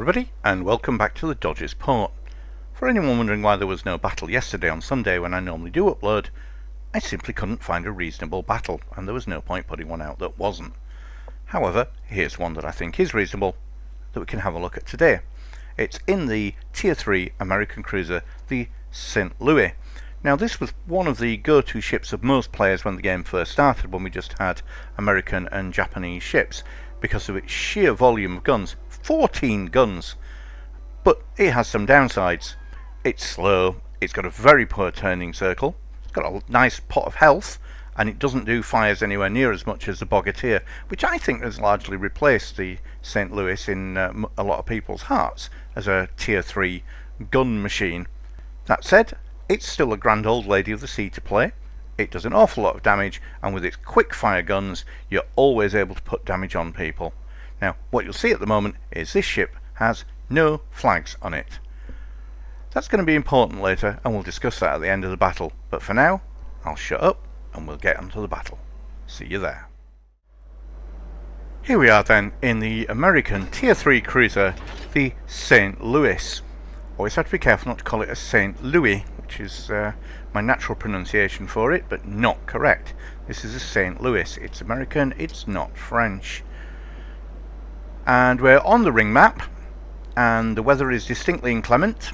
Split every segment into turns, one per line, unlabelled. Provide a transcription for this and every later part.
everybody, and welcome back to the Dodgers Port. For anyone wondering why there was no battle yesterday on Sunday when I normally do upload, I simply couldn't find a reasonable battle, and there was no point putting one out that wasn't. However, here's one that I think is reasonable, that we can have a look at today. It's in the Tier 3 American cruiser, the St. Louis. Now this was one of the go-to ships of most players when the game first started, when we just had American and Japanese ships, because of its sheer volume of guns. 14 guns! But it has some downsides. It's slow, it's got a very poor turning circle, it's got a nice pot of health, and it doesn't do fires anywhere near as much as the Bogatyr, which I think has largely replaced the St. Louis in a lot of people's hearts as a Tier 3 gun machine. That said, it's still a grand old lady of the sea to play. It does an awful lot of damage, and with its quick fire guns you're always able to put damage on people. Now what you'll see at the moment is this ship has no flags on it. That's going to be important later, and we'll discuss that at the end of the battle, but for now I'll shut up and we'll get onto the battle. See you there. Here we are then in the American Tier 3 cruiser, the St. Louis. Always have to be careful not to call it a St. Louis, which is my natural pronunciation for it, but not correct. This is a St. Louis. It's American, it's not French. And we're on the ring map, and the weather is distinctly inclement.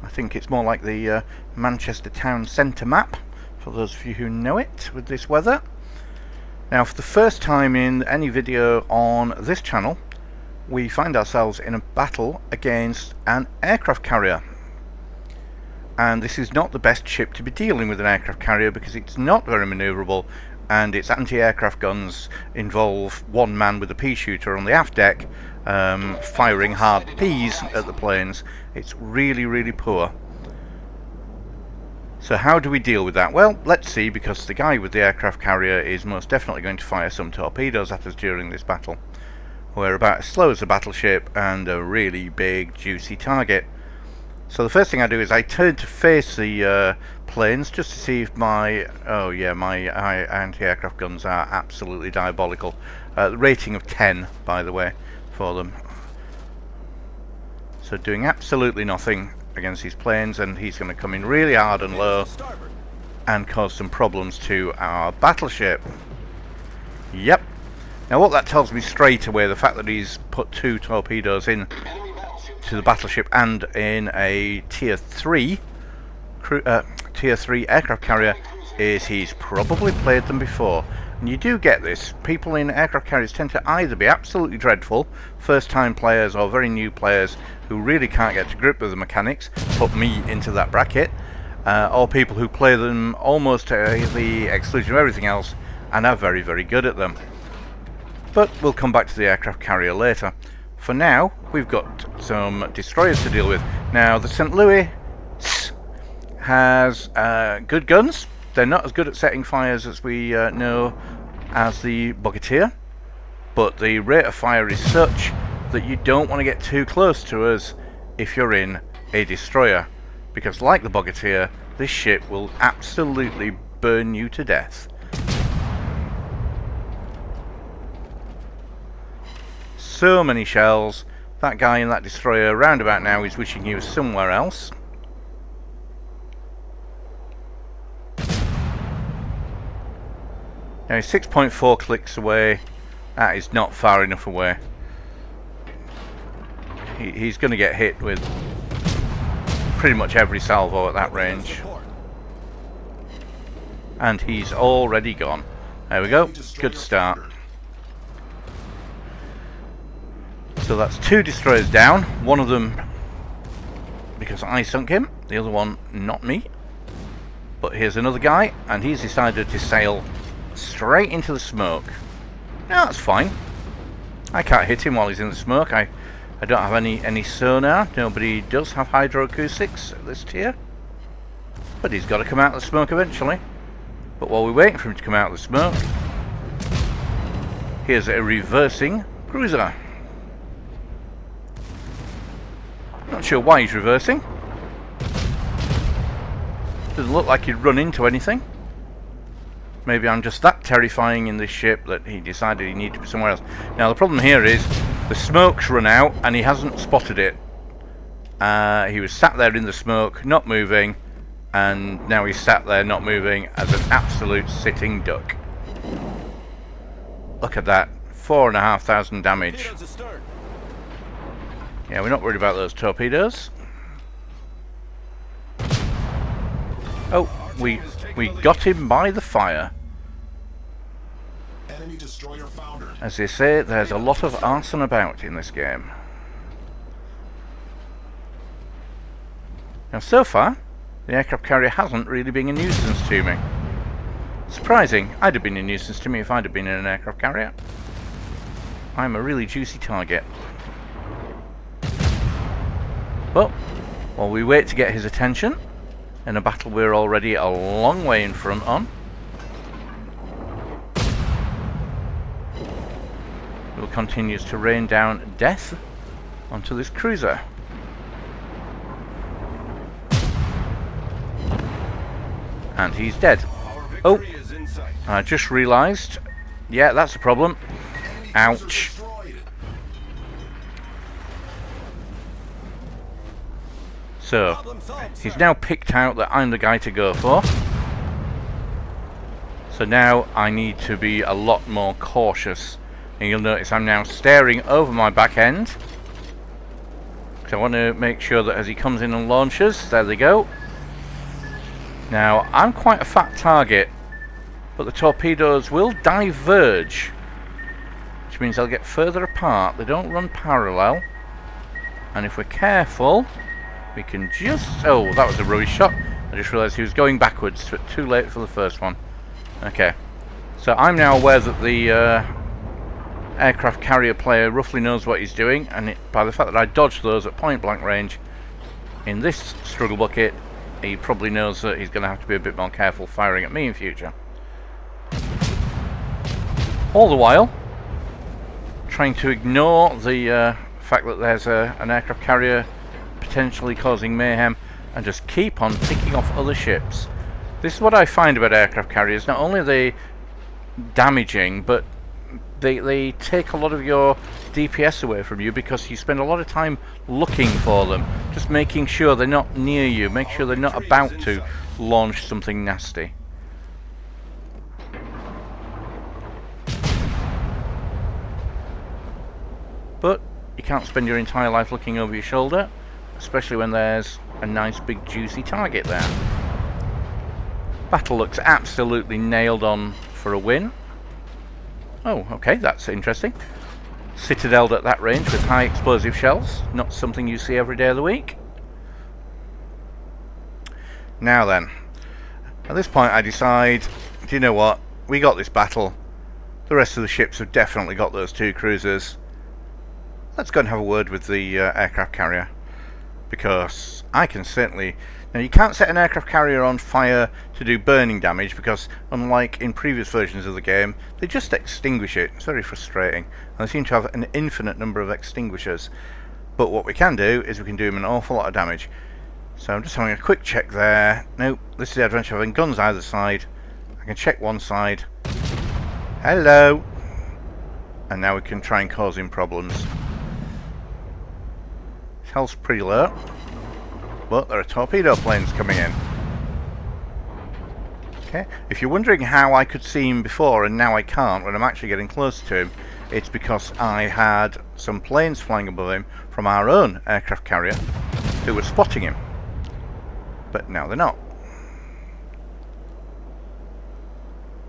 I think it's more like the Manchester town centre map, for those of you who know it, with this weather. Now for the first time in any video on this channel, we find ourselves in a battle against an aircraft carrier. And this is not the best ship to be dealing with an aircraft carrier, because it's not very manoeuvrable, and its anti-aircraft guns involve one man with a pea shooter on the aft deck firing hard peas at the planes. It's really poor. So how do we deal with that? Well, let's see, because the guy with the aircraft carrier is most definitely going to fire some torpedoes at us during this battle. We're about as slow as a battleship and a really big juicy target. So the first thing I do is I turn to face the planes just to see if my anti-aircraft guns are absolutely diabolical. Rating of 10, by the way, for them. So doing absolutely nothing against these planes, and he's going to come in really hard and low and cause some problems to our battleship. Yep. Now what that tells me straight away, the fact that he's put 2 torpedoes in to the battleship and in a Tier 3 aircraft carrier, is he's probably played them before. And you do get this. People in aircraft carriers tend to either be absolutely dreadful, first time players or very new players who really can't get to grip with the mechanics, put me into that bracket, or people who play them almost to the exclusion of everything else and are very good at them. But we'll come back to the aircraft carrier later. For now, we've got some destroyers to deal with. Now, the St. Louis has good guns. They're not as good at setting fires as we know as the Bogatyr, but the rate of fire is such that you don't want to get too close to us if you're in a destroyer, because like the Bogatyr, this ship will absolutely burn you to death. So many shells. That guy in that destroyer round about now is wishing he was somewhere else. Now he's 6.4 clicks away. That is not far enough away. He's going to get hit with pretty much every salvo at that range. And he's already gone. There we go. Good start. So that's 2 destroyers down, one of them because I sunk him, the other one not me. But here's another guy, and he's decided to sail straight into the smoke. Now that's fine. I can't hit him while he's in the smoke. I don't have any sonar. Nobody does have hydroacoustics at this tier. But he's got to come out of the smoke eventually. But while we're waiting for him to come out of the smoke, here's a reversing cruiser. Not sure why he's reversing. Doesn't look like he'd run into anything. Maybe I'm just that terrifying in this ship that he decided he needed to be somewhere else. Now the problem here is The smoke's run out and he hasn't spotted it. He was sat there in the smoke, not moving, and now he's sat there not moving as an absolute sitting duck. Look at that, 4,500 damage. Yeah, we're not worried about those torpedoes. Oh, we got him by the fire.
Enemy destroyer foundered.
As they say, there's a lot of arson about in this game. Now, so far, the aircraft carrier hasn't really been a nuisance to me. Surprising, I'd have been a nuisance to me if I'd have been in an aircraft carrier. I'm a really juicy target. But, while we wait to get his attention, in a battle we're already a long way in front on, we'll continue to rain down death onto this cruiser. And he's dead. Oh, I just realised, yeah, that's a problem. Ouch. So, he's now picked out that I'm the guy to go for. So now I need to be a lot more cautious. And you'll notice I'm now staring over my back end. So I want to make sure that as he comes in and launches, there they go. Now, I'm quite a fat target, but the torpedoes will diverge, which means they'll get further apart. They don't run parallel, and if we're careful, we can just... Oh, that was a rubbish shot. I just realised he was going backwards, but too late for the first one. Okay, so I'm now aware that the aircraft carrier player roughly knows what he's doing, and by the fact that I dodged those at point blank range in this struggle bucket, he probably knows that he's going to have to be a bit more careful firing at me in future. All the while, trying to ignore the fact that there's an aircraft carrier potentially causing mayhem, and just keep on picking off other ships. This is what I find about aircraft carriers. Not only are they damaging, but they take a lot of your DPS away from you, because you spend a lot of time looking for them, just making sure they're not near you, make sure they're not about to launch something nasty. But you can't spend your entire life looking over your shoulder, especially when there's a nice big juicy target there. Battle looks absolutely nailed on for a win. Oh, okay, that's interesting. Citadeled at that range with high explosive shells, not something you see every day of the week. Now then, at this point I decide, do you know what, we got this battle, the rest of the ships have definitely got those two cruisers. Let's go and have a word with the aircraft carrier, because I can certainly... Now, you can't set an aircraft carrier on fire to do burning damage, because unlike in previous versions of the game, they just extinguish it. It's very frustrating, and they seem to have an infinite number of extinguishers. But what we can do is we can do them an awful lot of damage. So I'm just having a quick check there. Nope, this is the advantage of having guns either side. I can check one side. Hello! And now we can try and cause him problems. His health's pretty low. But there are torpedo planes coming in. Okay, if you're wondering how I could see him before and now I can't when I'm actually getting close to him, it's because I had some planes flying above him from our own aircraft carrier who were spotting him. But now they're not.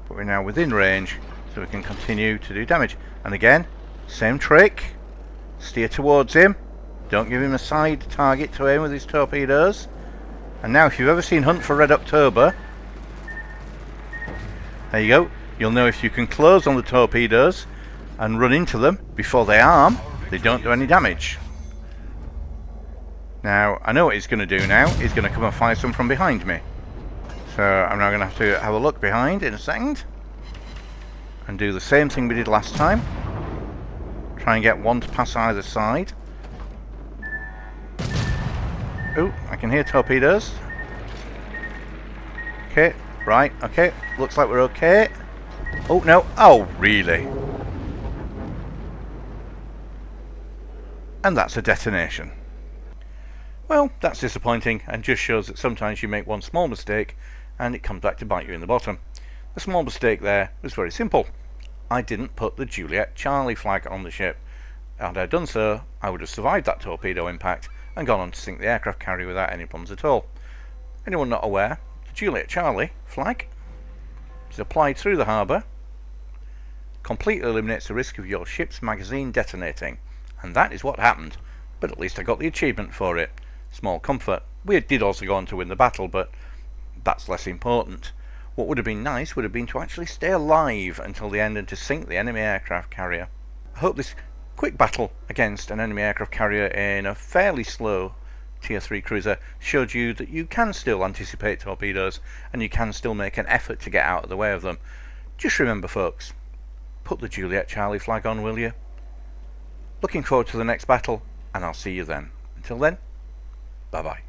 But we're now within range, so we can continue to do damage. And again, same trick. Steer towards him. Don't give him a side target to aim with his torpedoes. And now, if you've ever seen Hunt for Red October, there you go. You'll know if you can close on the torpedoes and run into them before they arm, they don't do any damage. Now, I know what he's going to do now. He's going to come and fire some from behind me. So I'm now going to have a look behind in a second and do the same thing we did last time. Try and get one to pass either side. Oh, I can hear torpedoes. Okay, right, okay. Looks like we're okay. Oh, no. Oh, really? and that's a detonation. Well, that's disappointing and just shows that sometimes you make one small mistake and it comes back to bite you in the bottom. The small mistake there was very simple. I didn't put the Juliet Charlie flag on the ship. Had I done so, I would have survived that torpedo impact and gone on to sink the aircraft carrier without any problems at all. Anyone not aware, the Juliet Charlie flag is applied through the harbour, completely eliminates the risk of your ship's magazine detonating, and that is what happened, but at least I got the achievement for it. Small comfort. We did also go on to win the battle, but that's less important. What would have been nice would have been to actually stay alive until the end and to sink the enemy aircraft carrier. I hope this quick battle against an enemy aircraft carrier in a fairly slow Tier 3 cruiser showed you that you can still anticipate torpedoes and you can still make an effort to get out of the way of them. Just remember, folks, put the Juliet Charlie flag on, will you? Looking forward to the next battle, and I'll see you then. Until then, bye bye.